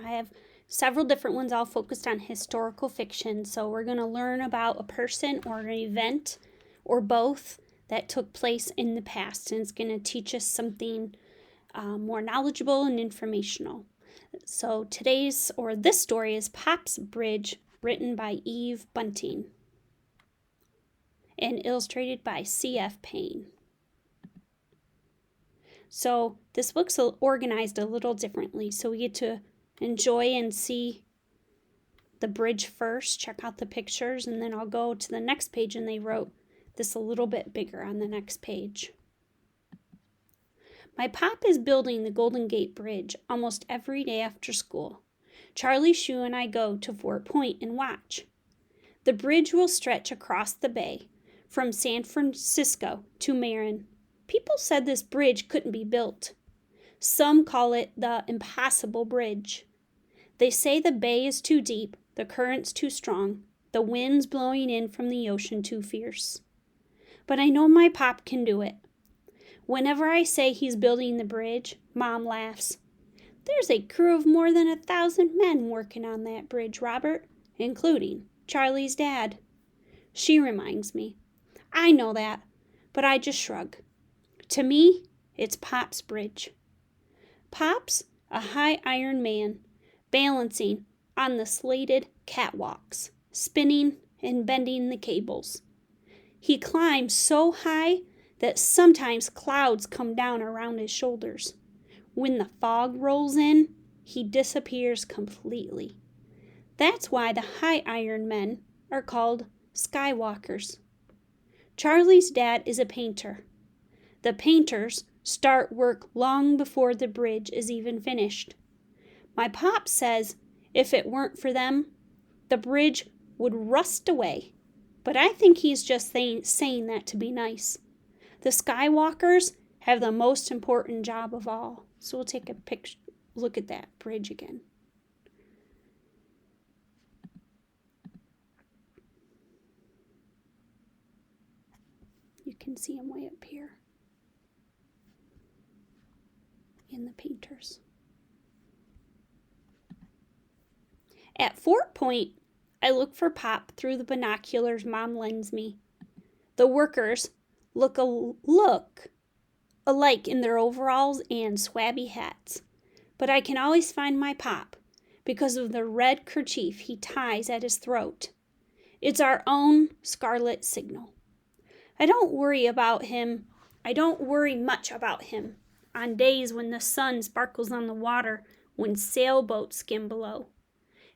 I have several different ones all focused on historical fiction. So we're going to learn about a person or an event or both that took place in the past, and it's going to teach us something more knowledgeable and informational. So this story is Pop's Bridge, written by Eve Bunting and illustrated by C.F. Payne. So this book's organized a little differently, so we get to enjoy and see the bridge first, check out the pictures, and then I'll go to the next page, and they wrote this a little bit bigger on the next page. My pop is building the Golden Gate Bridge almost every day after school. Charlie Shue and I go to Fort Point and watch. The bridge will stretch across the bay from San Francisco to Marin. People said this bridge couldn't be built. Some call it the Impossible Bridge. They say the bay is too deep, the currents too strong, the winds blowing in from the ocean too fierce. But I know my pop can do it. Whenever I say he's building the bridge, Mom laughs. There's a crew of more than 1,000 men working on that bridge, Robert, including Charlie's dad. She reminds me. I know that, but I just shrug. To me, it's Pop's bridge. Pop's a high iron man, balancing on the slated catwalks, spinning and bending the cables. He climbs so high that sometimes clouds come down around his shoulders. When the fog rolls in, he disappears completely. That's why the high iron men are called skywalkers. Charlie's dad is a painter. The painters start work long before the bridge is even finished. My pop says if it weren't for them, the bridge would rust away. But I think he's just saying that to be nice. The skywalkers have the most important job of all. So we'll take a look at that bridge again. You can see him way up here in the painters. At Fort Point, I look for Pop through the binoculars Mom lends me. The workers look alike in their overalls and swabby hats, but I can always find my Pop because of the red kerchief he ties at his throat. It's our own scarlet signal. I don't worry much about him on days when the sun sparkles on the water, when sailboats skim below.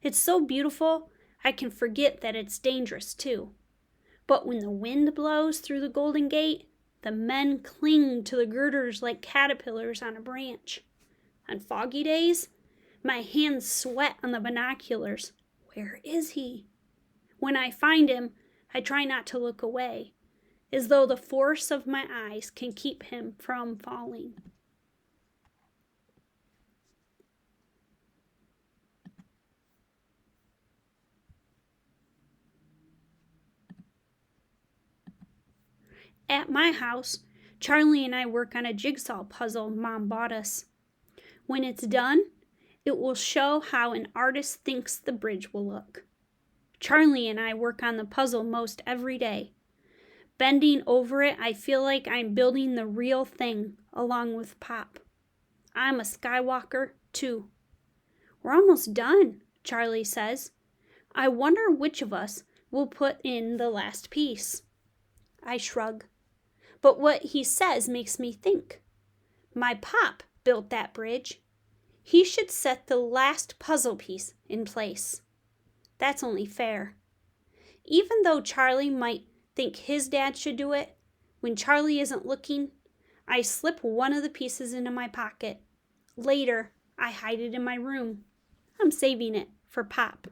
It's so beautiful, I can forget that it's dangerous too. But when the wind blows through the Golden Gate, the men cling to the girders like caterpillars on a branch. On foggy days, my hands sweat on the binoculars. Where is he? When I find him, I try not to look away, as though the force of my eyes can keep him from falling. At my house, Charlie and I work on a jigsaw puzzle Mom bought us. When it's done, it will show how an artist thinks the bridge will look. Charlie and I work on the puzzle most every day. Bending over it, I feel like I'm building the real thing along with Pop. I'm a skywalker, too. We're almost done, Charlie says. I wonder which of us will put in the last piece. I shrug. But what he says makes me think. My Pop built that bridge. He should set the last puzzle piece in place. That's only fair. Even though Charlie might think his dad should do it, when Charlie isn't looking, I slip one of the pieces into my pocket. Later, I hide it in my room. I'm saving it for Pop.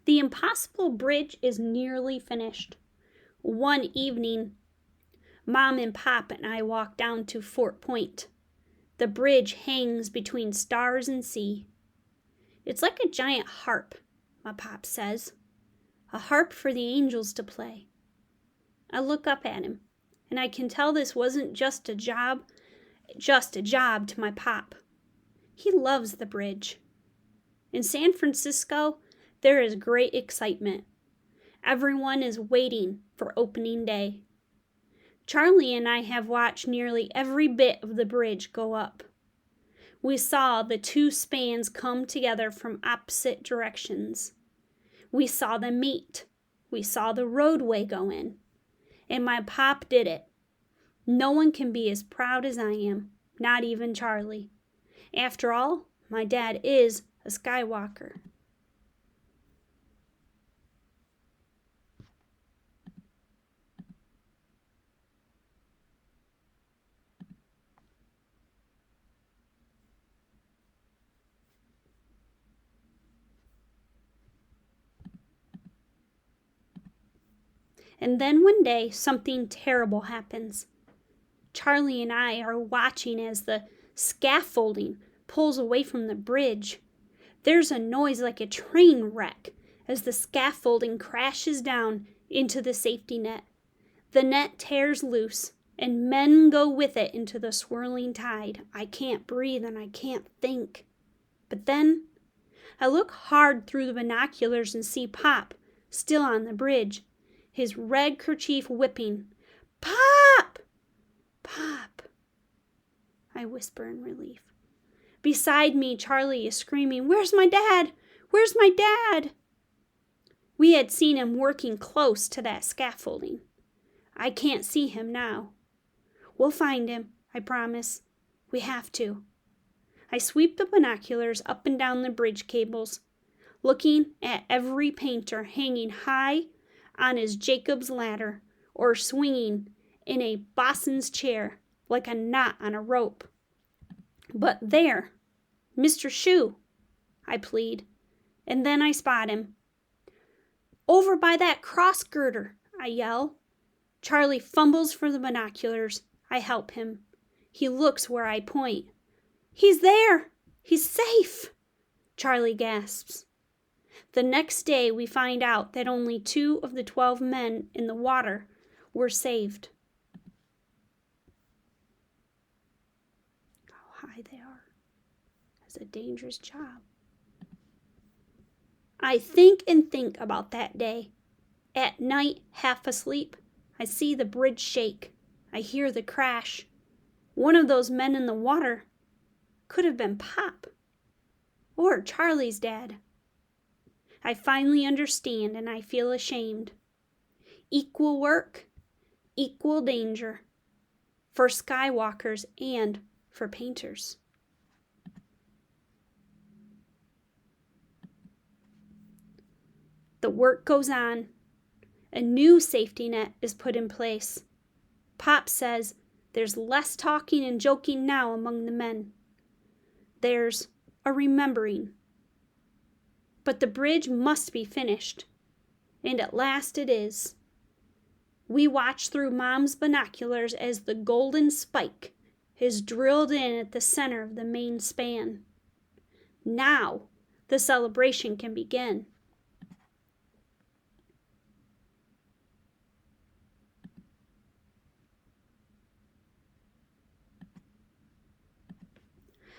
The Impossible Bridge is nearly finished. One evening, Mom and Pop and I walk down to Fort Point. The bridge hangs between stars and sea. It's like a giant harp, my pop says. A harp for the angels to play. I look up at him, and I can tell this wasn't just a job to my pop. He loves the bridge. In San Francisco, there is great excitement. Everyone is waiting for opening day. Charlie and I have watched nearly every bit of the bridge go up. We saw the two spans come together from opposite directions. We saw them meet. We saw the roadway go in. And my pop did it. No one can be as proud as I am, not even Charlie. After all, my dad is a Skywalker. And then one day, something terrible happens. Charlie and I are watching as the scaffolding pulls away from the bridge. There's a noise like a train wreck as the scaffolding crashes down into the safety net. The net tears loose, and men go with it into the swirling tide. I can't breathe and I can't think. But then I look hard through the binoculars and see Pop still on the bridge, his red kerchief whipping. Pop! Pop! I whisper in relief. Beside me, Charlie is screaming, "Where's my dad? Where's my dad?" We had seen him working close to that scaffolding. I can't see him now. We'll find him, I promise. We have to. I sweep the binoculars up and down the bridge cables, looking at every painter hanging high on his Jacob's ladder or swinging in a bosun's chair like a knot on a rope. But there, Mr. Shoe, I plead, and then I spot him. Over by that cross girder, I yell. Charlie fumbles for the binoculars. I help him. He looks where I point. He's there! He's safe! Charlie gasps. The next day we find out that only 2 of the 12 men in the water were saved. How high they are. It's a dangerous job. I think and think about that day. At night, half asleep, I see the bridge shake. I hear the crash. One of those men in the water could have been Pop or Charlie's dad. I finally understand and I feel ashamed. Equal work, equal danger for Skywalkers and for painters. The work goes on. A new safety net is put in place. Pop says there's less talking and joking now among the men. There's a remembering. But the bridge must be finished, and at last it is. We watch through Mom's binoculars as the golden spike is drilled in at the center of the main span. Now the celebration can begin.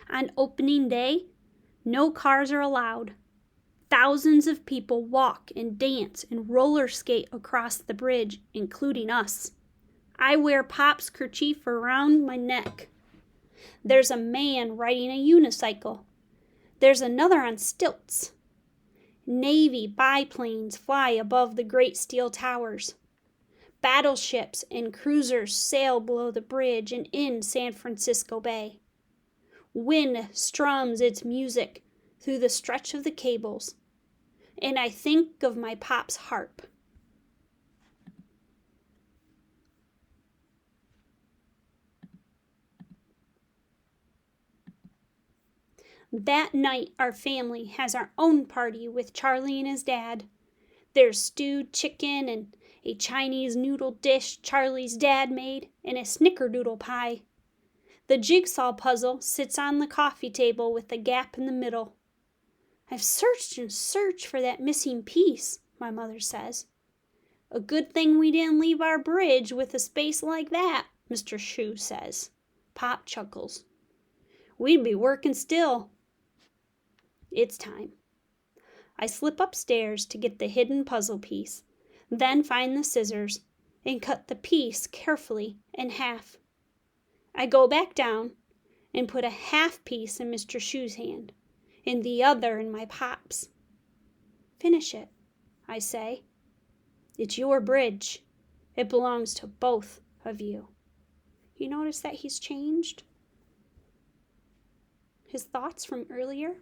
On opening day, no cars are allowed. Thousands of people walk and dance and roller skate across the bridge, including us. I wear Pop's kerchief around my neck. There's a man riding a unicycle. There's another on stilts. Navy biplanes fly above the great steel towers. Battleships and cruisers sail below the bridge and in San Francisco Bay. Wind strums its music through the stretch of the cables, and I think of my Pop's harp. That night, our family has our own party with Charlie and his dad. There's stewed chicken and a Chinese noodle dish Charlie's dad made, and a snickerdoodle pie. The jigsaw puzzle sits on the coffee table with a gap in the middle. I've searched and searched for that missing piece, my mother says. A good thing we didn't leave our bridge with a space like that, Mr. Shue says. Pop chuckles. We'd be working still. It's time. I slip upstairs to get the hidden puzzle piece, then find the scissors and cut the piece carefully in half. I go back down and put a half piece in Mr. Shue's hand and the other in my pop's. Finish it, I say. It's your bridge. It belongs to both of you. You notice that he's changed? His thoughts from earlier?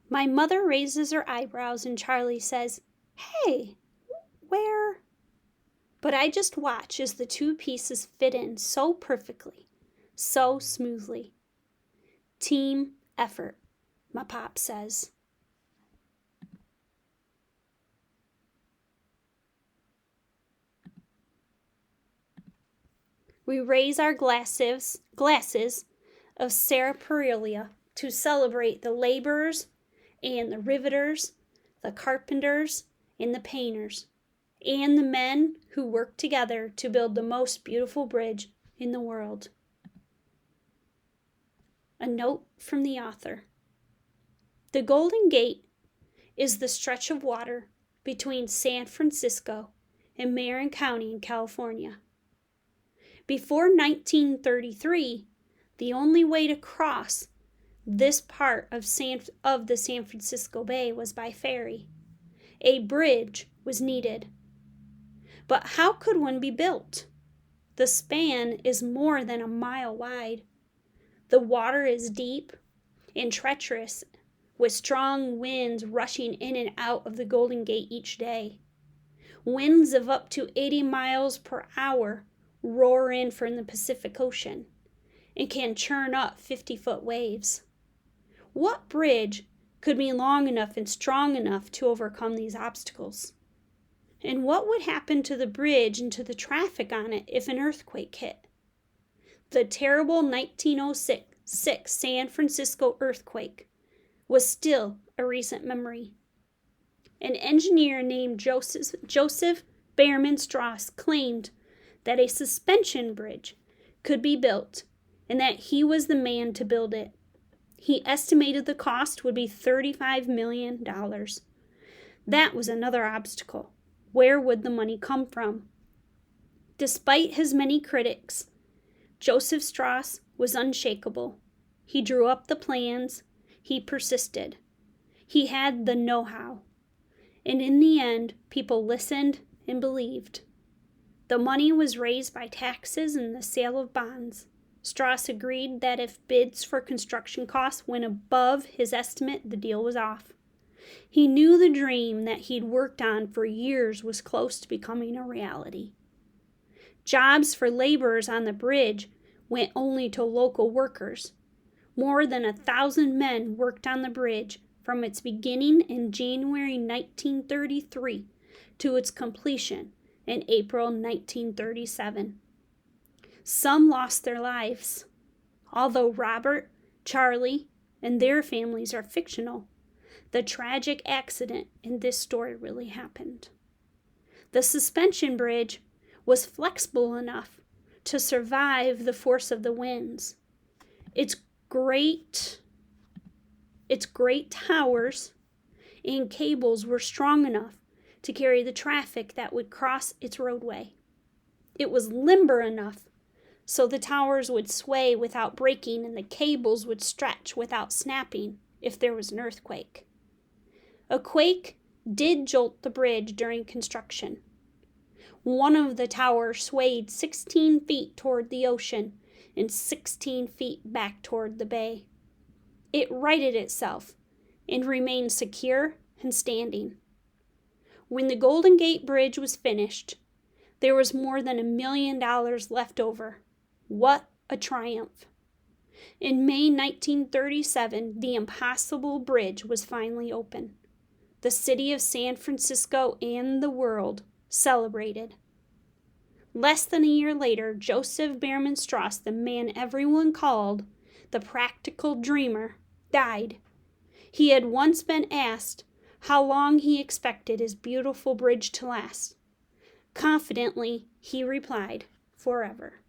My mother raises her eyebrows and Charlie says, "Hey, where?" But I just watch as the two pieces fit in so perfectly, so smoothly. Team effort, my pop says. We raise our glasses of sarsaparilla to celebrate the laborers and the riveters, the carpenters and the painters, and the men who work together to build the most beautiful bridge in the world. A note from the author. The Golden Gate is the stretch of water between San Francisco and Marin County in California. Before 1933, the only way to cross this part of the San Francisco Bay was by ferry. A bridge was needed. But how could one be built? The span is more than a mile wide. The water is deep and treacherous, with strong winds rushing in and out of the Golden Gate each day. Winds of up to 80 miles per hour roar in from the Pacific Ocean and can churn up 50-foot waves. What bridge could be long enough and strong enough to overcome these obstacles? And what would happen to the bridge and to the traffic on it if an earthquake hit? The terrible 1906 San Francisco earthquake was still a recent memory. An engineer named Joseph Behrman Strauss claimed that a suspension bridge could be built and that he was the man to build it. He estimated the cost would be $35 million. That was another obstacle. Where would the money come from? Despite his many critics, Joseph Strauss was unshakable. He drew up the plans. He persisted. He had the know-how. And in the end, people listened and believed. The money was raised by taxes and the sale of bonds. Strauss agreed that if bids for construction costs went above his estimate, the deal was off. He knew the dream that he'd worked on for years was close to becoming a reality. Jobs for laborers on the bridge went only to local workers. More than 1,000 men worked on the bridge from its beginning in January 1933 to its completion in April 1937. Some lost their lives. Although Robert, Charlie, and their families are fictional, the tragic accident in this story really happened. The suspension bridge was flexible enough to survive the force of the winds. Its great towers and cables were strong enough to carry the traffic that would cross its roadway. It was limber enough so the towers would sway without breaking and the cables would stretch without snapping if there was an earthquake. A quake did jolt the bridge during construction. One of the towers swayed 16 feet toward the ocean and 16 feet back toward the bay. It righted itself and remained secure and standing. When the Golden Gate Bridge was finished, there was more than $1 million left over. What a triumph! In May 1937, the impossible bridge was finally open. The city of San Francisco and the world celebrated. Less than a year later, Joseph Behrman Strauss, the man everyone called the practical dreamer, died. He had once been asked how long he expected his beautiful bridge to last. Confidently, he replied, "Forever."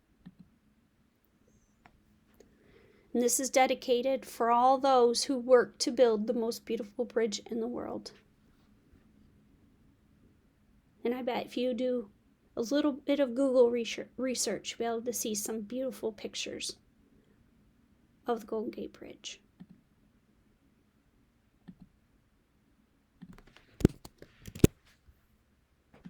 And this is dedicated for all those who work to build the most beautiful bridge in the world. And I bet if you do a little bit of Google research, you'll be able to see some beautiful pictures of the Golden Gate Bridge.